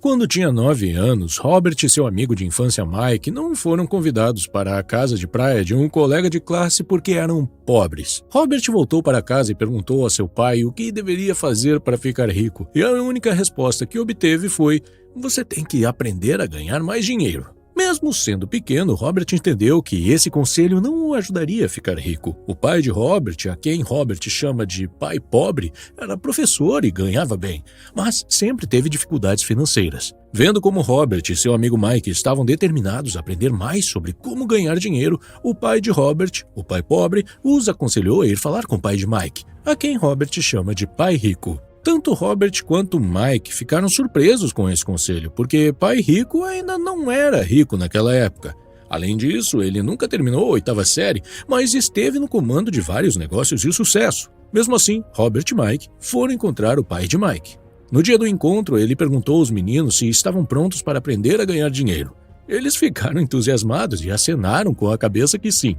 Quando tinha 9 anos, Robert e seu amigo de infância Mike não foram convidados para a casa de praia de um colega de classe porque eram pobres. Robert voltou para casa e perguntou a seu pai o que deveria fazer para ficar rico, e a única resposta que obteve foi: "Você tem que aprender a ganhar mais dinheiro." Mesmo sendo pequeno, Robert entendeu que esse conselho não o ajudaria a ficar rico. O pai de Robert, a quem Robert chama de pai pobre, era professor e ganhava bem, mas sempre teve dificuldades financeiras. Vendo como Robert e seu amigo Mike estavam determinados a aprender mais sobre como ganhar dinheiro, o pai de Robert, o pai pobre, os aconselhou a ir falar com o pai de Mike, a quem Robert chama de pai rico. Tanto Robert quanto Mike ficaram surpresos com esse conselho, porque pai rico ainda não era rico naquela época. Além disso, ele nunca terminou a 8ª série, mas esteve no comando de vários negócios de sucesso. Mesmo assim, Robert e Mike foram encontrar o pai de Mike. No dia do encontro, ele perguntou aos meninos se estavam prontos para aprender a ganhar dinheiro. Eles ficaram entusiasmados e acenaram com a cabeça que sim.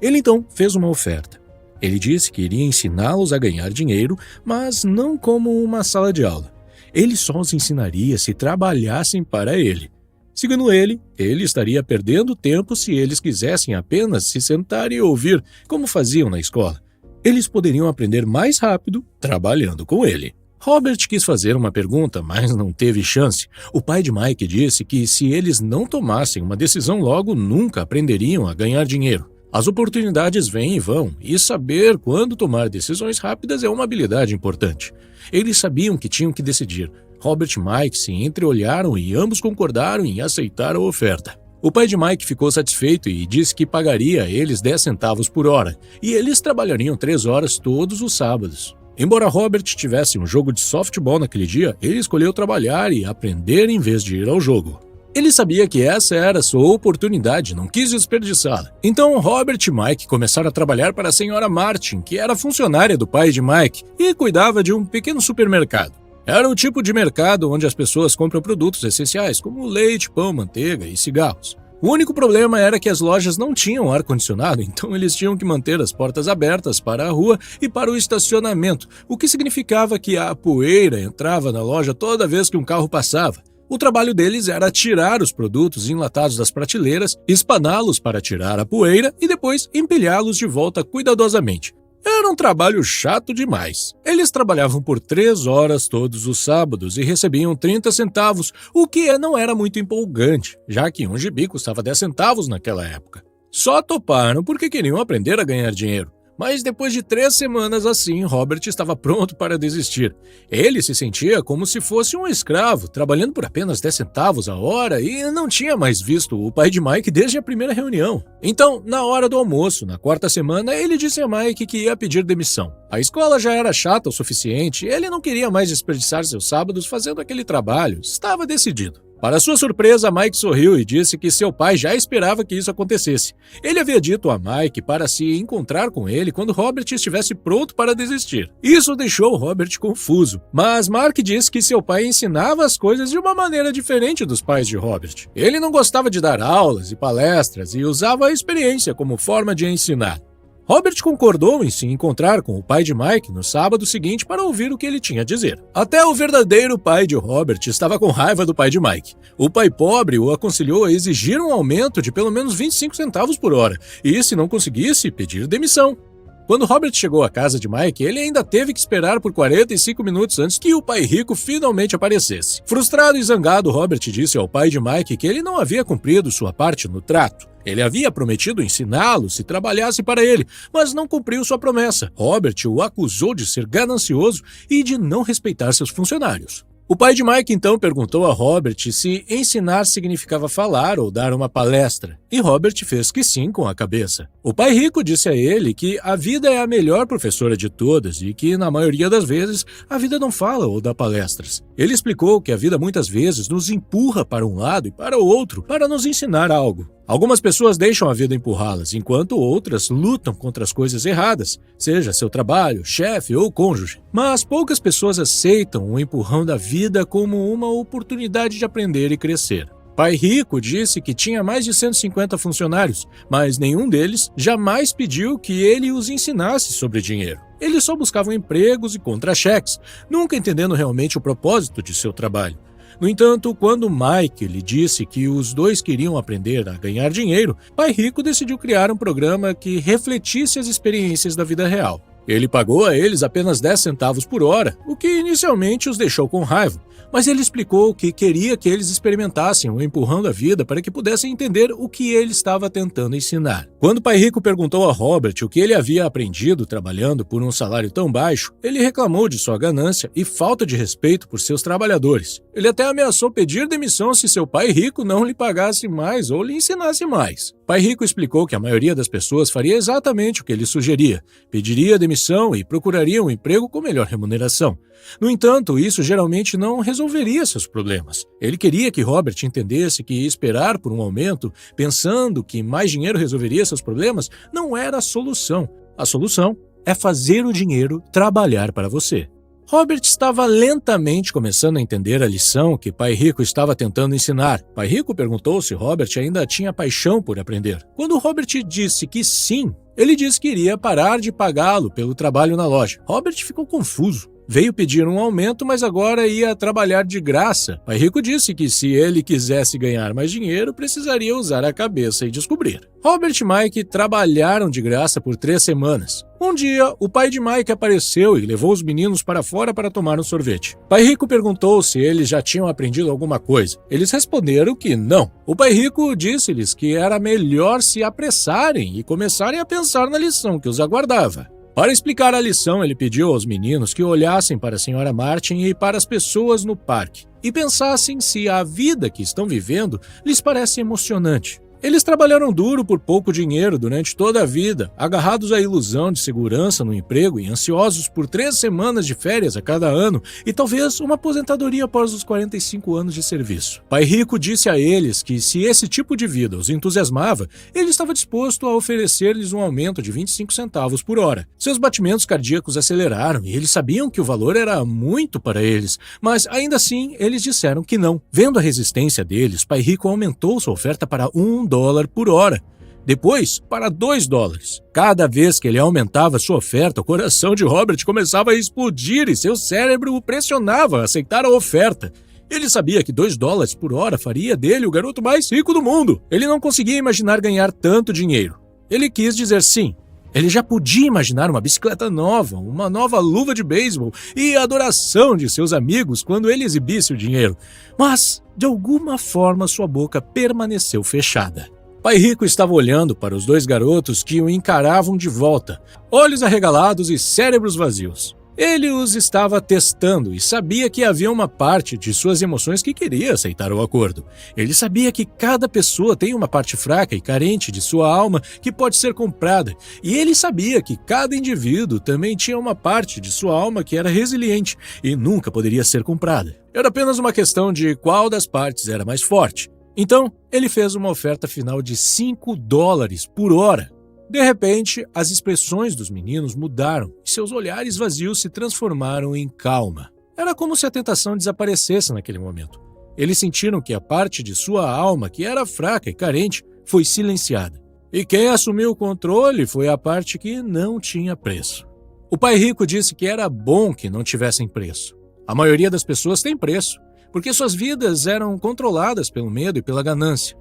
Ele então fez uma oferta. Ele disse que iria ensiná-los a ganhar dinheiro, mas não como uma sala de aula. Ele só os ensinaria se trabalhassem para ele. Segundo ele estaria perdendo tempo se eles quisessem apenas se sentar e ouvir, como faziam na escola. Eles poderiam aprender mais rápido trabalhando com ele. Robert quis fazer uma pergunta, mas não teve chance. O pai de Mike disse que se eles não tomassem uma decisão logo, nunca aprenderiam a ganhar dinheiro. As oportunidades vêm e vão, e saber quando tomar decisões rápidas é uma habilidade importante. Eles sabiam que tinham que decidir. Robert e Mike se entreolharam e ambos concordaram em aceitar a oferta. O pai de Mike ficou satisfeito e disse que pagaria a eles 10 centavos por hora, e eles trabalhariam 3 horas todos os sábados. Embora Robert tivesse um jogo de softball naquele dia, ele escolheu trabalhar e aprender em vez de ir ao jogo. Ele sabia que essa era a sua oportunidade, não quis desperdiçá-la. Então, Robert e Mike começaram a trabalhar para a senhora Martin, que era funcionária do pai de Mike e cuidava de um pequeno supermercado. Era o tipo de mercado onde as pessoas compram produtos essenciais, como leite, pão, manteiga e cigarros. O único problema era que as lojas não tinham ar-condicionado, então eles tinham que manter as portas abertas para a rua e para o estacionamento, o que significava que a poeira entrava na loja toda vez que um carro passava. O trabalho deles era tirar os produtos enlatados das prateleiras, espaná-los para tirar a poeira e depois empilhá-los de volta cuidadosamente. Era um trabalho chato demais. Eles trabalhavam por 3 horas todos os sábados e recebiam 30 centavos, o que não era muito empolgante, já que um gibi custava 10 centavos naquela época. Só toparam porque queriam aprender a ganhar dinheiro. Mas depois de 3 semanas assim, Robert estava pronto para desistir. Ele se sentia como se fosse um escravo, trabalhando por apenas 10 centavos a hora e não tinha mais visto o pai de Mike desde a primeira reunião. Então, na hora do almoço, na 4ª semana, ele disse a Mike que ia pedir demissão. A escola já era chata o suficiente, ele não queria mais desperdiçar seus sábados fazendo aquele trabalho, estava decidido. Para sua surpresa, Mike sorriu e disse que seu pai já esperava que isso acontecesse. Ele havia dito a Mike para se encontrar com ele quando Robert estivesse pronto para desistir. Isso deixou Robert confuso, mas Mark disse que seu pai ensinava as coisas de uma maneira diferente dos pais de Robert. Ele não gostava de dar aulas e palestras e usava a experiência como forma de ensinar. Robert concordou em se encontrar com o pai de Mike no sábado seguinte para ouvir o que ele tinha a dizer. Até o verdadeiro pai de Robert estava com raiva do pai de Mike. O pai pobre o aconselhou a exigir um aumento de pelo menos 25 centavos por hora e, se não conseguisse, pedir demissão. Quando Robert chegou à casa de Mike, ele ainda teve que esperar por 45 minutos antes que o pai rico finalmente aparecesse. Frustrado e zangado, Robert disse ao pai de Mike que ele não havia cumprido sua parte no trato. Ele havia prometido ensiná-lo se trabalhasse para ele, mas não cumpriu sua promessa. Robert o acusou de ser ganancioso e de não respeitar seus funcionários. O pai de Mike então perguntou a Robert se ensinar significava falar ou dar uma palestra, e Robert fez que sim com a cabeça. O pai rico disse a ele que a vida é a melhor professora de todas e que, na maioria das vezes, a vida não fala ou dá palestras. Ele explicou que a vida muitas vezes nos empurra para um lado e para o outro para nos ensinar algo. Algumas pessoas deixam a vida empurrá-las, enquanto outras lutam contra as coisas erradas, seja seu trabalho, chefe ou cônjuge. Mas poucas pessoas aceitam o empurrão da vida como uma oportunidade de aprender e crescer. Pai Rico disse que tinha mais de 150 funcionários, mas nenhum deles jamais pediu que ele os ensinasse sobre dinheiro. Eles só buscavam empregos e contra-cheques, nunca entendendo realmente o propósito de seu trabalho. No entanto, quando Mike lhe disse que os dois queriam aprender a ganhar dinheiro, Pai Rico decidiu criar um programa que refletisse as experiências da vida real. Ele pagou a eles apenas 10 centavos por hora, o que inicialmente os deixou com raiva, mas ele explicou que queria que eles experimentassem o empurrão da vida para que pudessem entender o que ele estava tentando ensinar. Quando Pai Rico perguntou a Robert o que ele havia aprendido trabalhando por um salário tão baixo, ele reclamou de sua ganância e falta de respeito por seus trabalhadores. Ele até ameaçou pedir demissão se seu pai rico não lhe pagasse mais ou lhe ensinasse mais. Pai Rico explicou que a maioria das pessoas faria exatamente o que ele sugeria, pediria demissão e procuraria um emprego com melhor remuneração. No entanto, isso geralmente não resolveria seus problemas. Ele queria que Robert entendesse que esperar por um aumento, pensando que mais dinheiro resolveria seus problemas, não era a solução. A solução é fazer o dinheiro trabalhar para você. Robert estava lentamente começando a entender a lição que Pai Rico estava tentando ensinar. Pai Rico perguntou se Robert ainda tinha paixão por aprender. Quando Robert disse que sim, ele disse que iria parar de pagá-lo pelo trabalho na loja. Robert ficou confuso. Veio pedir um aumento, mas agora ia trabalhar de graça. Pai Rico disse que se ele quisesse ganhar mais dinheiro, precisaria usar a cabeça e descobrir. Robert e Mike trabalharam de graça por 3 semanas. Um dia, o pai de Mike apareceu e levou os meninos para fora para tomar um sorvete. Pai Rico perguntou se eles já tinham aprendido alguma coisa. Eles responderam que não. O Pai Rico disse-lhes que era melhor se apressarem e começarem a pensar na lição que os aguardava. Para explicar a lição, ele pediu aos meninos que olhassem para a Sra. Martin e para as pessoas no parque e pensassem se a vida que estão vivendo lhes parece emocionante. Eles trabalharam duro por pouco dinheiro durante toda a vida, agarrados à ilusão de segurança no emprego e ansiosos por 3 semanas de férias a cada ano e talvez uma aposentadoria após os 45 anos de serviço. Pai Rico disse a eles que se esse tipo de vida os entusiasmava, ele estava disposto a oferecer-lhes um aumento de 25 centavos por hora. Seus batimentos cardíacos aceleraram e eles sabiam que o valor era muito para eles, mas ainda assim eles disseram que não. Vendo a resistência deles, Pai Rico aumentou sua oferta para $1 por hora. Depois, para $2. Cada vez que ele aumentava sua oferta, o coração de Robert começava a explodir e seu cérebro o pressionava a aceitar a oferta. Ele sabia que $2 por hora faria dele o garoto mais rico do mundo. Ele não conseguia imaginar ganhar tanto dinheiro. Ele quis dizer sim. Ele já podia imaginar uma bicicleta nova, uma nova luva de beisebol e a adoração de seus amigos quando ele exibisse o dinheiro. Mas, de alguma forma, sua boca permaneceu fechada. Pai Rico estava olhando para os 2 garotos que o encaravam de volta, olhos arregalados e cérebros vazios. Ele os estava testando e sabia que havia uma parte de suas emoções que queria aceitar o acordo. Ele sabia que cada pessoa tem uma parte fraca e carente de sua alma que pode ser comprada, e ele sabia que cada indivíduo também tinha uma parte de sua alma que era resiliente e nunca poderia ser comprada. Era apenas uma questão de qual das partes era mais forte. Então, ele fez uma oferta final de $5 por hora. De repente, as expressões dos meninos mudaram e seus olhares vazios se transformaram em calma. Era como se a tentação desaparecesse naquele momento. Eles sentiram que a parte de sua alma, que era fraca e carente, foi silenciada. E quem assumiu o controle foi a parte que não tinha preço. O Pai Rico disse que era bom que não tivessem preço. A maioria das pessoas tem preço, porque suas vidas eram controladas pelo medo e pela ganância.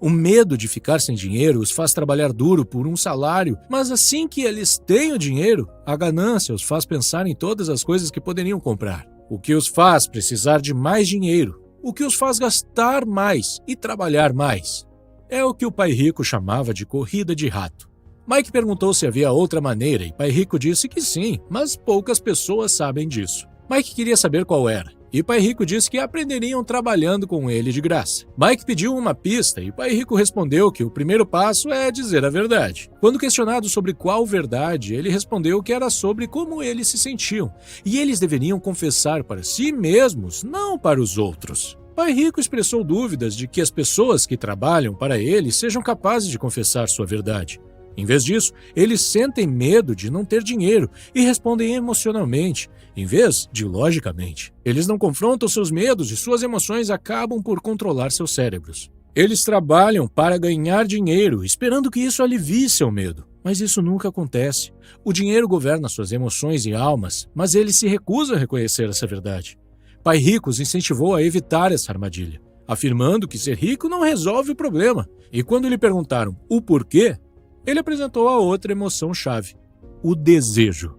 O medo de ficar sem dinheiro os faz trabalhar duro por um salário, mas assim que eles têm o dinheiro, a ganância os faz pensar em todas as coisas que poderiam comprar, o que os faz precisar de mais dinheiro, o que os faz gastar mais e trabalhar mais. É o que o Pai Rico chamava de corrida de rato. Mike perguntou se havia outra maneira e Pai Rico disse que sim, mas poucas pessoas sabem disso. Mike queria saber qual era. E Pai Rico disse que aprenderiam trabalhando com ele de graça. Mike pediu uma pista e Pai Rico respondeu que o primeiro passo é dizer a verdade. Quando questionado sobre qual verdade, ele respondeu que era sobre como eles se sentiam, e eles deveriam confessar para si mesmos, não para os outros. Pai Rico expressou dúvidas de que as pessoas que trabalham para ele sejam capazes de confessar sua verdade. Em vez disso, eles sentem medo de não ter dinheiro e respondem emocionalmente, em vez de logicamente. Eles não confrontam seus medos e suas emoções acabam por controlar seus cérebros. Eles trabalham para ganhar dinheiro, esperando que isso alivie seu medo. Mas isso nunca acontece. O dinheiro governa suas emoções e almas, mas eles se recusam a reconhecer essa verdade. Pai Rico os incentivou a evitar essa armadilha, afirmando que ser rico não resolve o problema. E quando lhe perguntaram o porquê, ele apresentou a outra emoção-chave: o desejo.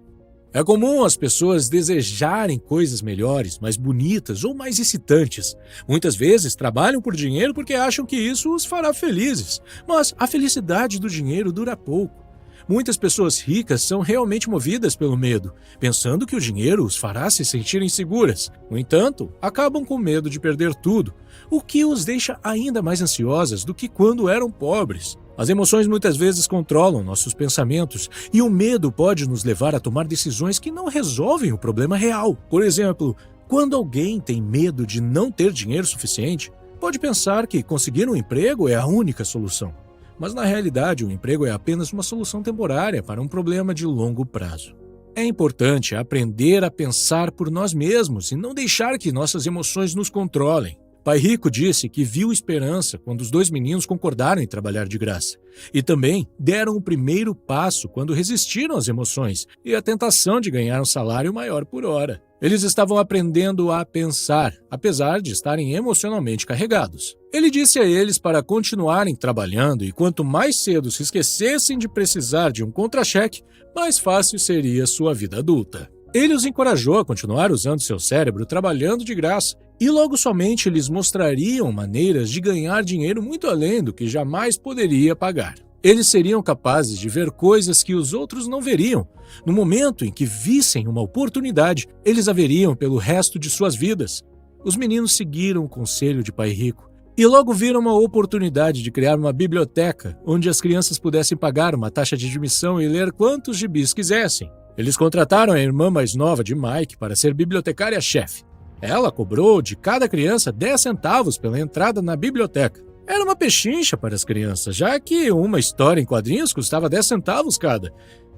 É comum as pessoas desejarem coisas melhores, mais bonitas ou mais excitantes. Muitas vezes trabalham por dinheiro porque acham que isso os fará felizes, mas a felicidade do dinheiro dura pouco. Muitas pessoas ricas são realmente movidas pelo medo, pensando que o dinheiro os fará se sentirem seguras. No entanto, acabam com medo de perder tudo, o que os deixa ainda mais ansiosas do que quando eram pobres. As emoções muitas vezes controlam nossos pensamentos e o medo pode nos levar a tomar decisões que não resolvem o problema real. Por exemplo, quando alguém tem medo de não ter dinheiro suficiente, pode pensar que conseguir um emprego é a única solução. Mas na realidade, o emprego é apenas uma solução temporária para um problema de longo prazo. É importante aprender a pensar por nós mesmos e não deixar que nossas emoções nos controlem. Pai Rico disse que viu esperança quando os dois meninos concordaram em trabalhar de graça. E também deram o primeiro passo quando resistiram às emoções e à tentação de ganhar um salário maior por hora. Eles estavam aprendendo a pensar, apesar de estarem emocionalmente carregados. Ele disse a eles para continuarem trabalhando e quanto mais cedo se esquecessem de precisar de um contra-cheque, mais fácil seria sua vida adulta. Ele os encorajou a continuar usando seu cérebro trabalhando de graça e logo somente lhes mostrariam maneiras de ganhar dinheiro muito além do que jamais poderia pagar. Eles seriam capazes de ver coisas que os outros não veriam. No momento em que vissem uma oportunidade, eles a veriam pelo resto de suas vidas. Os meninos seguiram o conselho de Pai Rico e logo viram uma oportunidade de criar uma biblioteca onde as crianças pudessem pagar uma taxa de admissão e ler quantos gibis quisessem. Eles contrataram a irmã mais nova de Mike para ser bibliotecária-chefe. Ela cobrou de cada criança 10 centavos pela entrada na biblioteca. Era uma pechincha para as crianças, já que uma história em quadrinhos custava 10 centavos cada,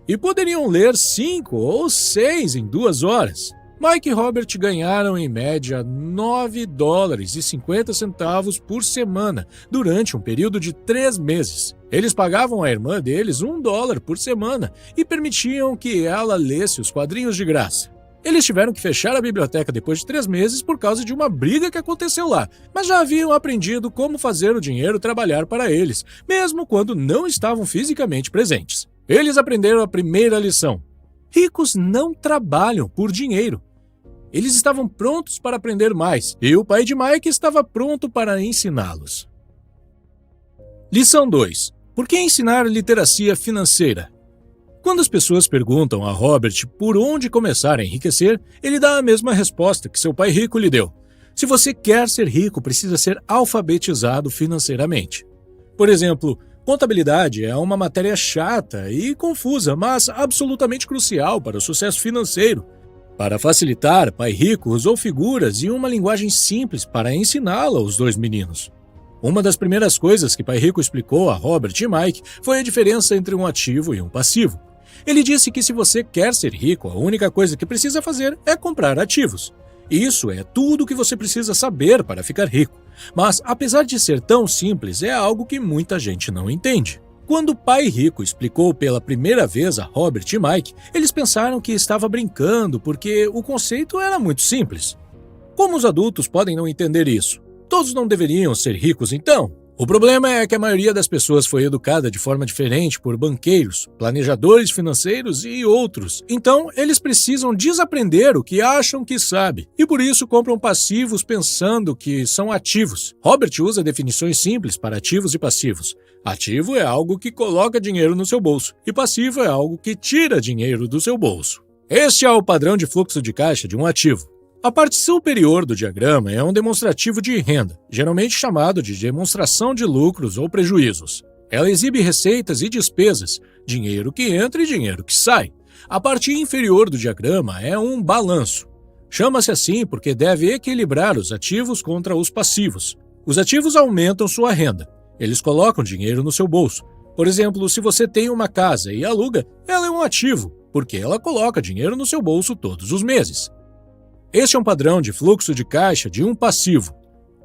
e poderiam ler 5 ou 6 em 2 horas. Mike e Robert ganharam em média $9,50 por semana durante um período de 3 meses. Eles pagavam à irmã deles $1 por semana e permitiam que ela lesse os quadrinhos de graça. Eles tiveram que fechar a biblioteca depois de 3 meses por causa de uma briga que aconteceu lá, mas já haviam aprendido como fazer o dinheiro trabalhar para eles, mesmo quando não estavam fisicamente presentes. Eles aprenderam a primeira lição: ricos não trabalham por dinheiro. Eles estavam prontos para aprender mais, e o pai de Mike estava pronto para ensiná-los. Lição 2. Por que ensinar literacia financeira? Quando as pessoas perguntam a Robert por onde começar a enriquecer, ele dá a mesma resposta que seu pai rico lhe deu. Se você quer ser rico, precisa ser alfabetizado financeiramente. Por exemplo, contabilidade é uma matéria chata e confusa, mas absolutamente crucial para o sucesso financeiro. Para facilitar, Pai Rico usou figuras e uma linguagem simples para ensiná-la aos dois meninos. Uma das primeiras coisas que Pai Rico explicou a Robert e Mike foi a diferença entre um ativo e um passivo. Ele disse que se você quer ser rico, a única coisa que precisa fazer é comprar ativos. Isso é tudo o que você precisa saber para ficar rico. Mas, apesar de ser tão simples, é algo que muita gente não entende. Quando o Pai Rico explicou pela primeira vez a Robert e Mike, eles pensaram que estava brincando porque o conceito era muito simples. Como os adultos podem não entender isso? Todos não deveriam ser ricos então? O problema é que a maioria das pessoas foi educada de forma diferente por banqueiros, planejadores financeiros e outros. Então, eles precisam desaprender o que acham que sabe e por isso compram passivos pensando que são ativos. Robert usa definições simples para ativos e passivos. Ativo é algo que coloca dinheiro no seu bolso e passivo é algo que tira dinheiro do seu bolso. Este é o padrão de fluxo de caixa de um ativo. A parte superior do diagrama é um demonstrativo de renda, geralmente chamado de demonstração de lucros ou prejuízos. Ela exibe receitas e despesas, dinheiro que entra e dinheiro que sai. A parte inferior do diagrama é um balanço. Chama-se assim porque deve equilibrar os ativos contra os passivos. Os ativos aumentam sua renda. Eles colocam dinheiro no seu bolso. Por exemplo, se você tem uma casa e aluga, ela é um ativo, porque ela coloca dinheiro no seu bolso todos os meses. Este é um padrão de fluxo de caixa de um passivo.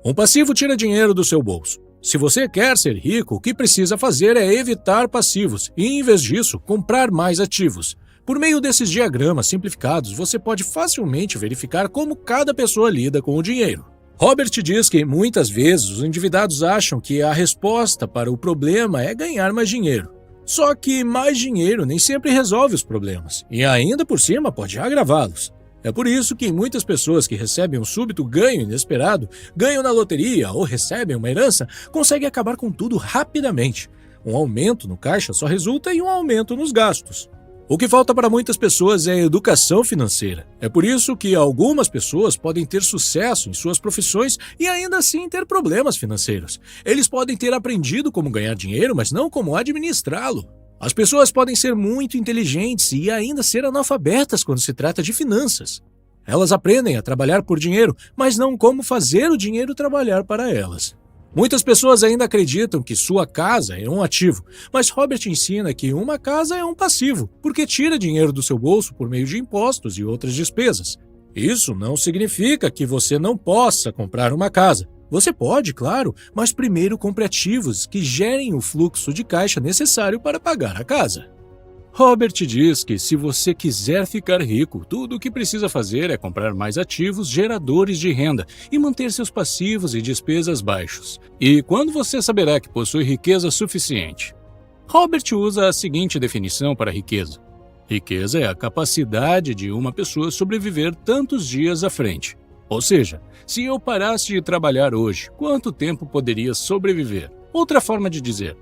Um passivo tira dinheiro do seu bolso. Se você quer ser rico, o que precisa fazer é evitar passivos e, em vez disso, comprar mais ativos. Por meio desses diagramas simplificados, você pode facilmente verificar como cada pessoa lida com o dinheiro. Robert diz que muitas vezes os endividados acham que a resposta para o problema é ganhar mais dinheiro. Só que mais dinheiro nem sempre resolve os problemas, e ainda por cima pode agravá-los. É por isso que muitas pessoas que recebem um súbito ganho inesperado, ganham na loteria ou recebem uma herança, conseguem acabar com tudo rapidamente. Um aumento no caixa só resulta em um aumento nos gastos. O que falta para muitas pessoas é educação financeira. É por isso que algumas pessoas podem ter sucesso em suas profissões e ainda assim ter problemas financeiros. Eles podem ter aprendido como ganhar dinheiro, mas não como administrá-lo. As pessoas podem ser muito inteligentes e ainda ser analfabetas quando se trata de finanças. Elas aprendem a trabalhar por dinheiro, mas não como fazer o dinheiro trabalhar para elas. Muitas pessoas ainda acreditam que sua casa é um ativo, mas Robert ensina que uma casa é um passivo, porque tira dinheiro do seu bolso por meio de impostos e outras despesas. Isso não significa que você não possa comprar uma casa. Você pode, claro, mas primeiro compre ativos que gerem o fluxo de caixa necessário para pagar a casa. Robert diz que se você quiser ficar rico, tudo o que precisa fazer é comprar mais ativos geradores de renda e manter seus passivos e despesas baixos. E quando você saberá que possui riqueza suficiente? Robert usa a seguinte definição para riqueza. Riqueza é a capacidade de uma pessoa sobreviver tantos dias à frente. Ou seja, se eu parasse de trabalhar hoje, quanto tempo poderia sobreviver? Outra forma de dizer,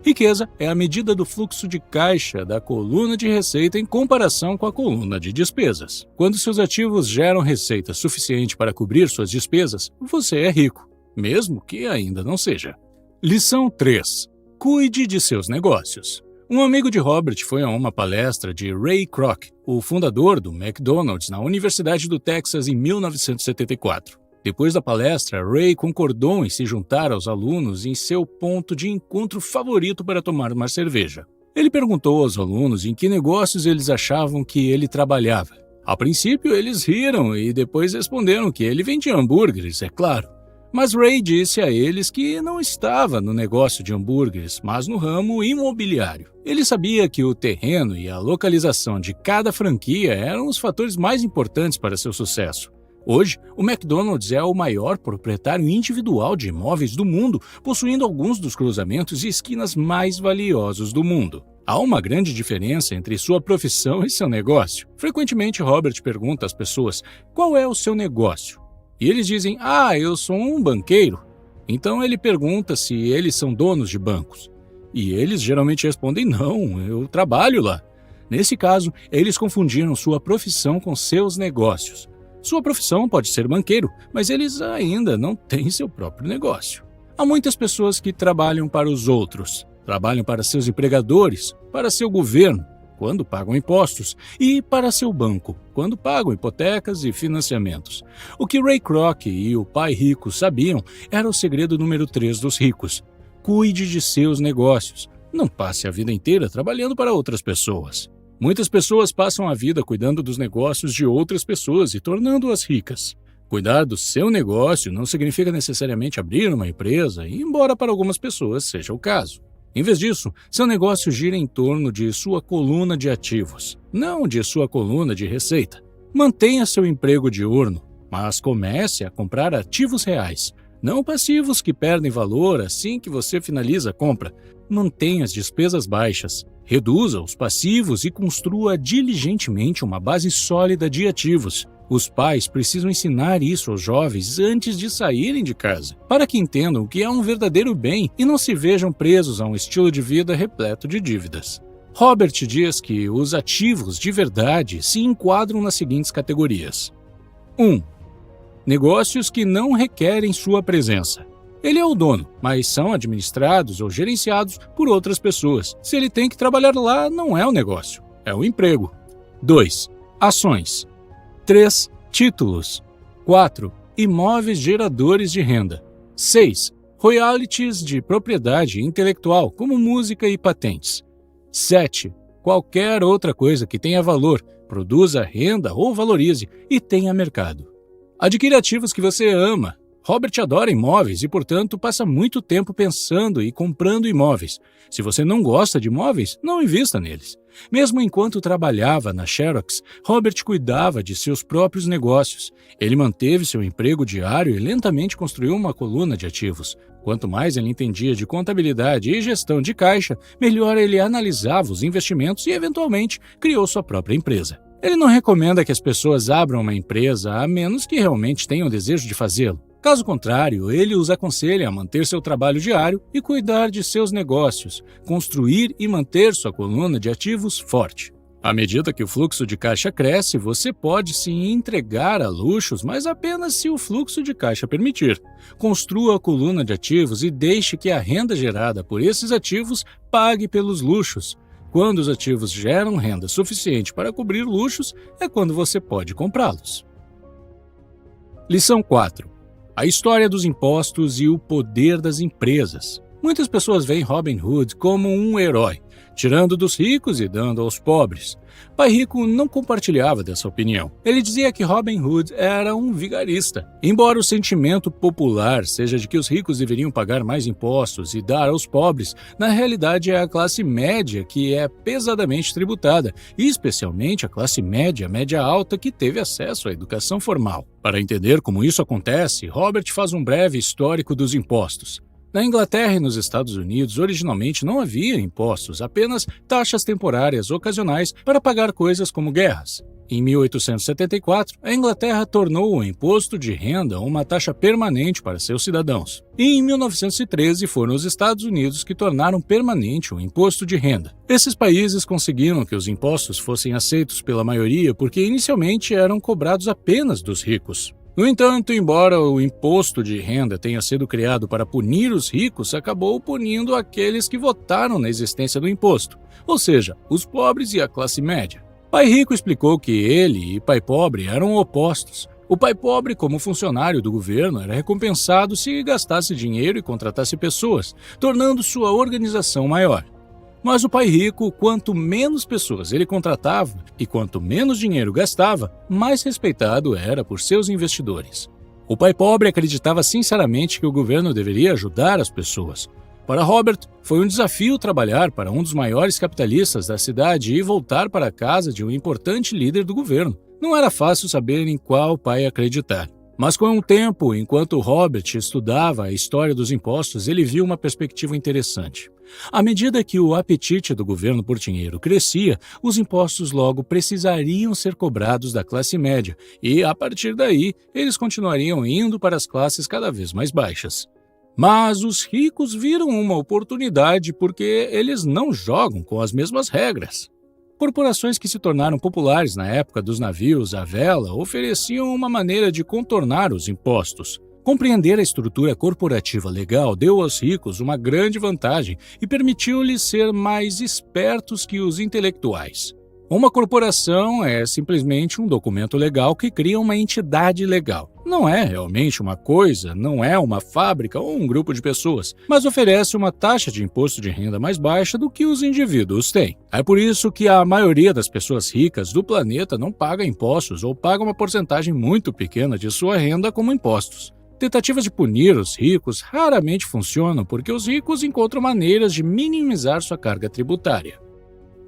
riqueza é a medida do fluxo de caixa da coluna de receita em comparação com a coluna de despesas. Quando seus ativos geram receita suficiente para cobrir suas despesas, você é rico, mesmo que ainda não seja. Lição 3. Cuide de seus negócios. Um amigo de Robert foi a uma palestra de Ray Kroc, o fundador do McDonald's, na Universidade do Texas em 1974. Depois da palestra, Ray concordou em se juntar aos alunos em seu ponto de encontro favorito para tomar uma cerveja. Ele perguntou aos alunos em que negócios eles achavam que ele trabalhava. A princípio, eles riram e depois responderam que ele vendia hambúrgueres, é claro. Mas Ray disse a eles que não estava no negócio de hambúrgueres, mas no ramo imobiliário. Ele sabia que o terreno e a localização de cada franquia eram os fatores mais importantes para seu sucesso. Hoje, o McDonald's é o maior proprietário individual de imóveis do mundo, possuindo alguns dos cruzamentos e esquinas mais valiosos do mundo. Há uma grande diferença entre sua profissão e seu negócio. Frequentemente, Robert pergunta às pessoas qual é o seu negócio. E eles dizem, eu sou um banqueiro. Então ele pergunta se eles são donos de bancos. E eles geralmente respondem, não, eu trabalho lá. Nesse caso, eles confundiram sua profissão com seus negócios. Sua profissão pode ser banqueiro, mas eles ainda não têm seu próprio negócio. Há muitas pessoas que trabalham para os outros, trabalham para seus empregadores, para seu governo, quando pagam impostos, e para seu banco, quando pagam hipotecas e financiamentos. O que Ray Kroc e o pai rico sabiam era o segredo número 3 dos ricos. Cuide de seus negócios. Não passe a vida inteira trabalhando para outras pessoas. Muitas pessoas passam a vida cuidando dos negócios de outras pessoas e tornando-as ricas. Cuidar do seu negócio não significa necessariamente abrir uma empresa, embora para algumas pessoas seja o caso. Em vez disso, seu negócio gira em torno de sua coluna de ativos, não de sua coluna de receita. Mantenha seu emprego diurno, mas comece a comprar ativos reais, não passivos que perdem valor assim que você finaliza a compra. Mantenha as despesas baixas, reduza os passivos e construa diligentemente uma base sólida de ativos. Os pais precisam ensinar isso aos jovens antes de saírem de casa, para que entendam o que é um verdadeiro bem e não se vejam presos a um estilo de vida repleto de dívidas. Robert diz que os ativos de verdade se enquadram nas seguintes categorias. 1. Negócios que não requerem sua presença. Ele é o dono, mas são administrados ou gerenciados por outras pessoas. Se ele tem que trabalhar lá, não é um negócio, é um emprego. 2. Ações. 3. Títulos. 4. Imóveis geradores de renda. 6. Royalties de propriedade intelectual, como música e patentes. 7. Qualquer outra coisa que tenha valor, produza renda ou valorize e tenha mercado. Adquira ativos que você ama. Robert adora imóveis e, portanto, passa muito tempo pensando e comprando imóveis. Se você não gosta de imóveis, não invista neles. Mesmo enquanto trabalhava na Xerox, Robert cuidava de seus próprios negócios. Ele manteve seu emprego diário e lentamente construiu uma coluna de ativos. Quanto mais ele entendia de contabilidade e gestão de caixa, melhor ele analisava os investimentos e, eventualmente, criou sua própria empresa. Ele não recomenda que as pessoas abram uma empresa a menos que realmente tenham desejo de fazê-lo. Caso contrário, ele os aconselha a manter seu trabalho diário e cuidar de seus negócios, construir e manter sua coluna de ativos forte. À medida que o fluxo de caixa cresce, você pode se entregar a luxos, mas apenas se o fluxo de caixa permitir. Construa a coluna de ativos e deixe que a renda gerada por esses ativos pague pelos luxos. Quando os ativos geram renda suficiente para cobrir luxos, é quando você pode comprá-los. Lição 4. A história dos impostos e o poder das empresas. Muitas pessoas veem Robin Hood como um herói, tirando dos ricos e dando aos pobres. Pai Rico não compartilhava dessa opinião. Ele dizia que Robin Hood era um vigarista. Embora o sentimento popular seja de que os ricos deveriam pagar mais impostos e dar aos pobres, na realidade é a classe média que é pesadamente tributada, e especialmente a classe média alta que teve acesso à educação formal. Para entender como isso acontece, Robert faz um breve histórico dos impostos. Na Inglaterra e nos Estados Unidos, originalmente não havia impostos, apenas taxas temporárias ocasionais para pagar coisas como guerras. Em 1874, a Inglaterra tornou o imposto de renda uma taxa permanente para seus cidadãos. E em 1913 foram os Estados Unidos que tornaram permanente o imposto de renda. Esses países conseguiram que os impostos fossem aceitos pela maioria porque inicialmente eram cobrados apenas dos ricos. No entanto, embora o imposto de renda tenha sido criado para punir os ricos, acabou punindo aqueles que votaram na existência do imposto, ou seja, os pobres e a classe média. Pai Rico explicou que ele e Pai Pobre eram opostos. O pai pobre, como funcionário do governo, era recompensado se gastasse dinheiro e contratasse pessoas, tornando sua organização maior. Mas o pai rico, quanto menos pessoas ele contratava e quanto menos dinheiro gastava, mais respeitado era por seus investidores. O pai pobre acreditava sinceramente que o governo deveria ajudar as pessoas. Para Robert, foi um desafio trabalhar para um dos maiores capitalistas da cidade e voltar para a casa de um importante líder do governo. Não era fácil saber em qual pai acreditar. Mas com o tempo, enquanto Robert estudava a história dos impostos, ele viu uma perspectiva interessante. À medida que o apetite do governo por dinheiro crescia, os impostos logo precisariam ser cobrados da classe média e, a partir daí, eles continuariam indo para as classes cada vez mais baixas. Mas os ricos viram uma oportunidade porque eles não jogam com as mesmas regras. Corporações que se tornaram populares na época dos navios à vela ofereciam uma maneira de contornar os impostos. Compreender a estrutura corporativa legal deu aos ricos uma grande vantagem e permitiu-lhes ser mais espertos que os intelectuais. Uma corporação é simplesmente um documento legal que cria uma entidade legal. Não é realmente uma coisa, não é uma fábrica ou um grupo de pessoas, mas oferece uma taxa de imposto de renda mais baixa do que os indivíduos têm. É por isso que a maioria das pessoas ricas do planeta não paga impostos ou paga uma porcentagem muito pequena de sua renda como impostos. Tentativas de punir os ricos raramente funcionam porque os ricos encontram maneiras de minimizar sua carga tributária.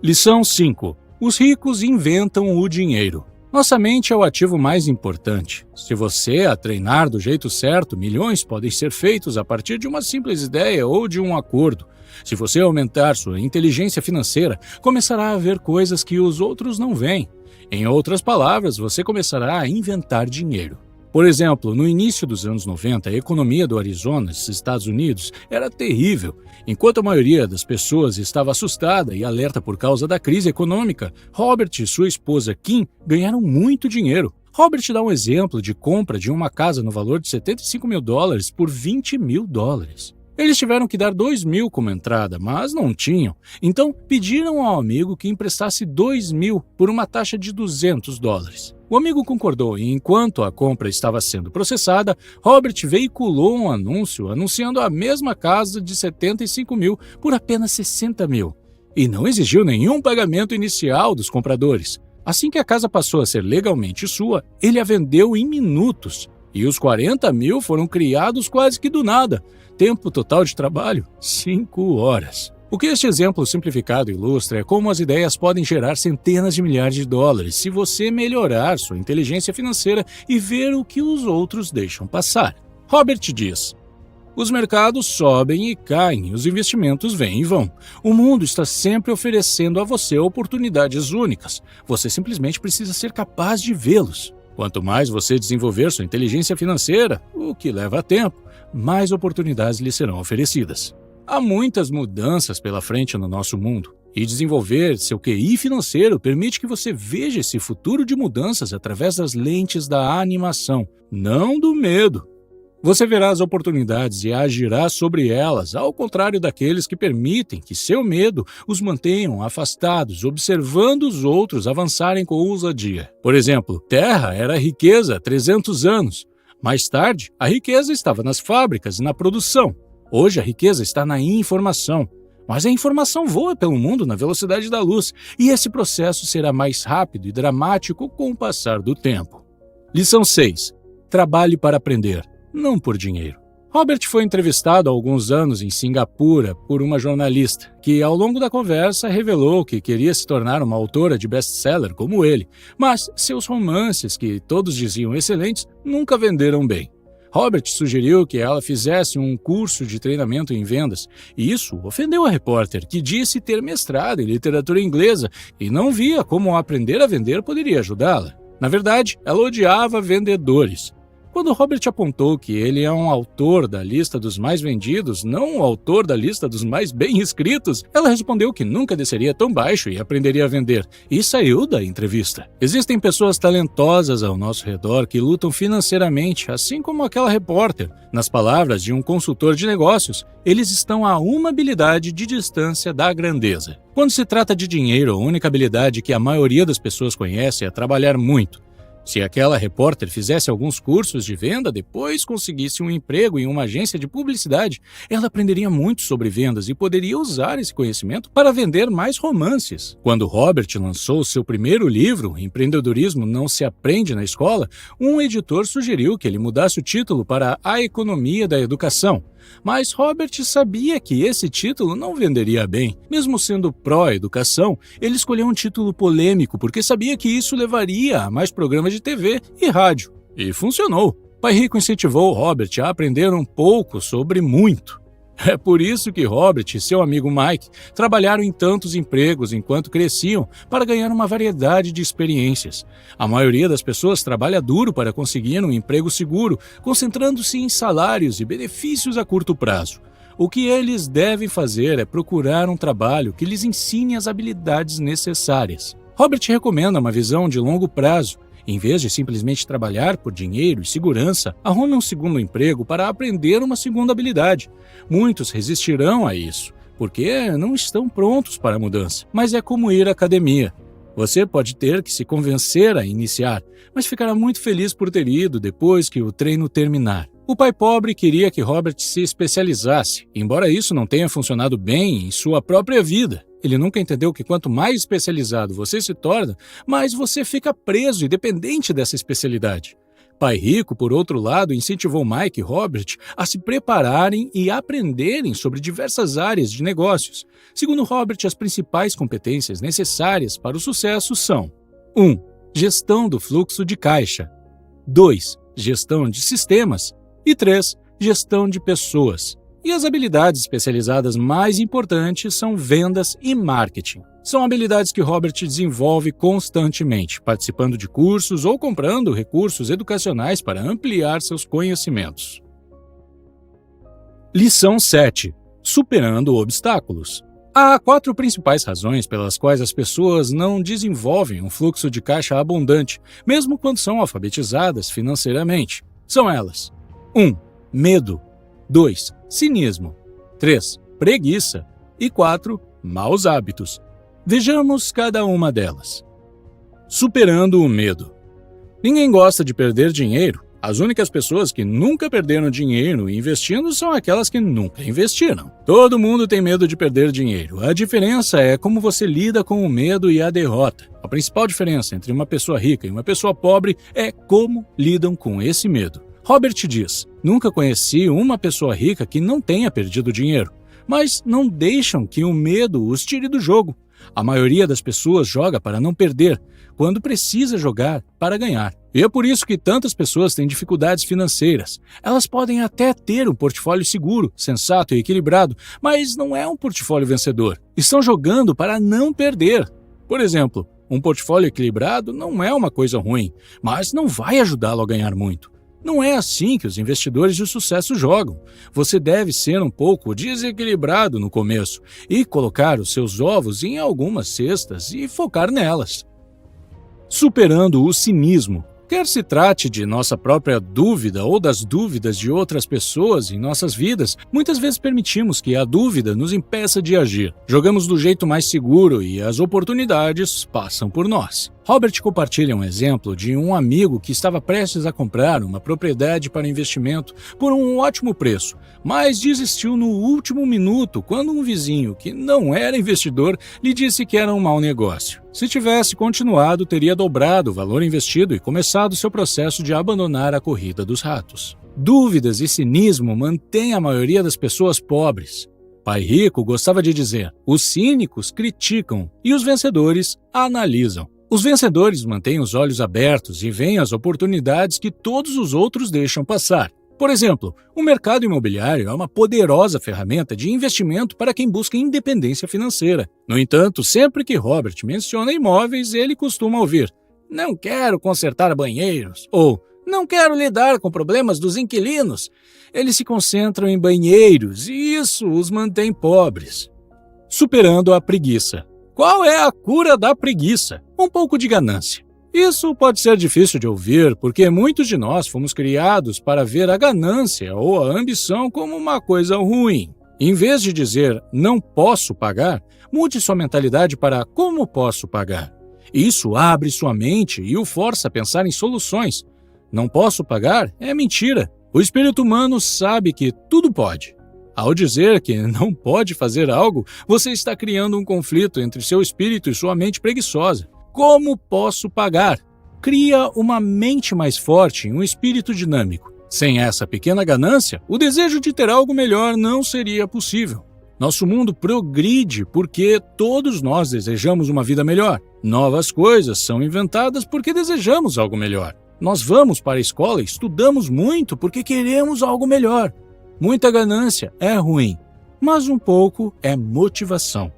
Lição 5. Os ricos inventam o dinheiro. Nossa mente é o ativo mais importante. Se você a treinar do jeito certo, milhões podem ser feitos a partir de uma simples ideia ou de um acordo. Se você aumentar sua inteligência financeira, começará a ver coisas que os outros não veem. Em outras palavras, você começará a inventar dinheiro. Por exemplo, no início dos anos 90, a economia do Arizona, nos Estados Unidos, era terrível. Enquanto a maioria das pessoas estava assustada e alerta por causa da crise econômica, Robert e sua esposa Kim ganharam muito dinheiro. Robert dá um exemplo de compra de uma casa no valor de $75 mil por $20 mil. Eles tiveram que dar $2 mil como entrada, mas não tinham. Então, pediram ao amigo que emprestasse $2 mil por uma taxa de $200. O amigo concordou e, enquanto a compra estava sendo processada, Robert veiculou um anúncio anunciando a mesma casa de $75 mil por apenas $60 mil. E não exigiu nenhum pagamento inicial dos compradores. Assim que a casa passou a ser legalmente sua, ele a vendeu em minutos. E os 40 mil foram criados quase que do nada. Tempo total de trabalho, 5 horas. O que este exemplo simplificado ilustra é como as ideias podem gerar centenas de milhares de dólares se você melhorar sua inteligência financeira e ver o que os outros deixam passar. Robert diz: os mercados sobem e caem, os investimentos vêm e vão. O mundo está sempre oferecendo a você oportunidades únicas. Você simplesmente precisa ser capaz de vê-los. Quanto mais você desenvolver sua inteligência financeira, o que leva tempo, mais oportunidades lhe serão oferecidas. Há muitas mudanças pela frente no nosso mundo, e desenvolver seu QI financeiro permite que você veja esse futuro de mudanças através das lentes da animação, não do medo. Você verá as oportunidades e agirá sobre elas, ao contrário daqueles que permitem que seu medo os mantenham afastados, observando os outros avançarem com ousadia. Por exemplo, terra era riqueza há 300 anos. Mais tarde, a riqueza estava nas fábricas e na produção. Hoje, a riqueza está na informação. Mas a informação voa pelo mundo na velocidade da luz, e esse processo será mais rápido e dramático com o passar do tempo. Lição 6. Trabalhe para aprender, não por dinheiro. Robert foi entrevistado há alguns anos em Singapura por uma jornalista, que ao longo da conversa revelou que queria se tornar uma autora de best-seller como ele, mas seus romances, que todos diziam excelentes, nunca venderam bem. Robert sugeriu que ela fizesse um curso de treinamento em vendas, e isso ofendeu a repórter, que disse ter mestrado em literatura inglesa e não via como aprender a vender poderia ajudá-la. Na verdade, ela odiava vendedores. Quando Robert apontou que ele é um autor da lista dos mais vendidos, não um autor da lista dos mais bem escritos, ela respondeu que nunca desceria tão baixo e aprenderia a vender, e saiu da entrevista. Existem pessoas talentosas ao nosso redor que lutam financeiramente, assim como aquela repórter. Nas palavras de um consultor de negócios, eles estão a uma habilidade de distância da grandeza. Quando se trata de dinheiro, a única habilidade que a maioria das pessoas conhece é trabalhar muito. Se aquela repórter fizesse alguns cursos de venda, depois conseguisse um emprego em uma agência de publicidade, ela aprenderia muito sobre vendas e poderia usar esse conhecimento para vender mais romances. Quando Robert lançou seu primeiro livro, Empreendedorismo Não Se Aprende na Escola, um editor sugeriu que ele mudasse o título para A Economia da Educação. Mas Robert sabia que esse título não venderia bem. Mesmo sendo pró-educação, ele escolheu um título polêmico porque sabia que isso levaria a mais programas de TV e rádio. E funcionou. Pai Rico incentivou Robert a aprender um pouco sobre muito. É por isso que Robert e seu amigo Mike trabalharam em tantos empregos enquanto cresciam para ganhar uma variedade de experiências. A maioria das pessoas trabalha duro para conseguir um emprego seguro, concentrando-se em salários e benefícios a curto prazo. O que eles devem fazer é procurar um trabalho que lhes ensine as habilidades necessárias. Robert recomenda uma visão de longo prazo. Em vez de simplesmente trabalhar por dinheiro e segurança, arrume um segundo emprego para aprender uma segunda habilidade. Muitos resistirão a isso, porque não estão prontos para a mudança. Mas é como ir à academia. Você pode ter que se convencer a iniciar, mas ficará muito feliz por ter ido depois que o treino terminar. O pai pobre queria que Robert se especializasse, embora isso não tenha funcionado bem em sua própria vida. Ele nunca entendeu que quanto mais especializado você se torna, mais você fica preso e dependente dessa especialidade. Pai Rico, por outro lado, incentivou Mike e Robert a se prepararem e aprenderem sobre diversas áreas de negócios. Segundo Robert, as principais competências necessárias para o sucesso são: 1. Gestão do fluxo de caixa. 2. Gestão de sistemas. E 3. Gestão de pessoas. E as habilidades especializadas mais importantes são vendas e marketing. São habilidades que Robert desenvolve constantemente, participando de cursos ou comprando recursos educacionais para ampliar seus conhecimentos. Lição 7. Superando obstáculos. Há 4 principais razões pelas quais as pessoas não desenvolvem um fluxo de caixa abundante, mesmo quando são alfabetizadas financeiramente. São elas: 1. Medo. 2. Cinismo. 3. Preguiça. E 4. Maus hábitos. Vejamos cada uma delas. Superando o medo. Ninguém gosta de perder dinheiro. As únicas pessoas que nunca perderam dinheiro investindo são aquelas que nunca investiram. Todo mundo tem medo de perder dinheiro. A diferença é como você lida com o medo e a derrota. A principal diferença entre uma pessoa rica e uma pessoa pobre é como lidam com esse medo. Robert diz: nunca conheci uma pessoa rica que não tenha perdido dinheiro, mas não deixam que o medo os tire do jogo. A maioria das pessoas joga para não perder, quando precisa jogar para ganhar. E é por isso que tantas pessoas têm dificuldades financeiras. Elas podem até ter um portfólio seguro, sensato e equilibrado, mas não é um portfólio vencedor. Estão jogando para não perder. Por exemplo, um portfólio equilibrado não é uma coisa ruim, mas não vai ajudá-lo a ganhar muito. Não é assim que os investidores de sucesso jogam. Você deve ser um pouco desequilibrado no começo e colocar os seus ovos em algumas cestas e focar nelas. Superando o cinismo. Quer se trate de nossa própria dúvida ou das dúvidas de outras pessoas em nossas vidas, muitas vezes permitimos que a dúvida nos impeça de agir. Jogamos do jeito mais seguro e as oportunidades passam por nós. Robert compartilha um exemplo de um amigo que estava prestes a comprar uma propriedade para investimento por um ótimo preço, mas desistiu no último minuto quando um vizinho, que não era investidor, lhe disse que era um mau negócio. Se tivesse continuado, teria dobrado o valor investido e começado seu processo de abandonar a corrida dos ratos. Dúvidas e cinismo mantêm a maioria das pessoas pobres. Pai Rico gostava de dizer: os cínicos criticam e os vencedores analisam. Os vencedores mantêm os olhos abertos e veem as oportunidades que todos os outros deixam passar. Por exemplo, o mercado imobiliário é uma poderosa ferramenta de investimento para quem busca independência financeira. No entanto, sempre que Robert menciona imóveis, ele costuma ouvir: não quero consertar banheiros, ou não quero lidar com problemas dos inquilinos. Eles se concentram em banheiros e isso os mantém pobres. Superando a preguiça. Qual é a cura da preguiça? Um pouco de ganância. Isso pode ser difícil de ouvir porque muitos de nós fomos criados para ver a ganância ou a ambição como uma coisa ruim. Em vez de dizer não posso pagar, mude sua mentalidade para como posso pagar. Isso abre sua mente e o força a pensar em soluções. Não posso pagar é mentira. O espírito humano sabe que tudo pode. Ao dizer que não pode fazer algo, você está criando um conflito entre seu espírito e sua mente preguiçosa. Como posso pagar? Cria uma mente mais forte e um espírito dinâmico. Sem essa pequena ganância, o desejo de ter algo melhor não seria possível. Nosso mundo progride porque todos nós desejamos uma vida melhor. Novas coisas são inventadas porque desejamos algo melhor. Nós vamos para a escola e estudamos muito porque queremos algo melhor. Muita ganância é ruim, mas um pouco é motivação.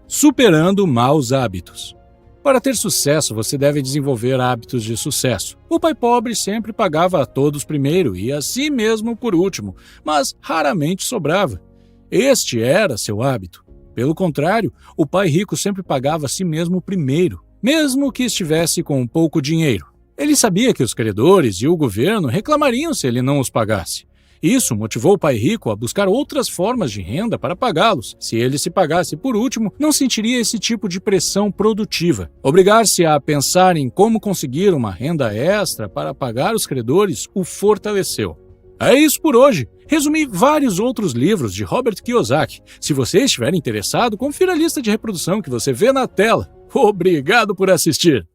Superando maus hábitos. Para ter sucesso, você deve desenvolver hábitos de sucesso. O pai pobre sempre pagava a todos primeiro e a si mesmo por último, mas raramente sobrava. Este era seu hábito. Pelo contrário, o pai rico sempre pagava a si mesmo primeiro, mesmo que estivesse com pouco dinheiro. Ele sabia que os credores e o governo reclamariam se ele não os pagasse. Isso motivou o pai rico a buscar outras formas de renda para pagá-los. Se ele se pagasse por último, não sentiria esse tipo de pressão produtiva. Obrigar-se a pensar em como conseguir uma renda extra para pagar os credores o fortaleceu. É isso por hoje. Resumi vários outros livros de Robert Kiyosaki. Se você estiver interessado, confira a lista de reprodução que você vê na tela. Obrigado por assistir!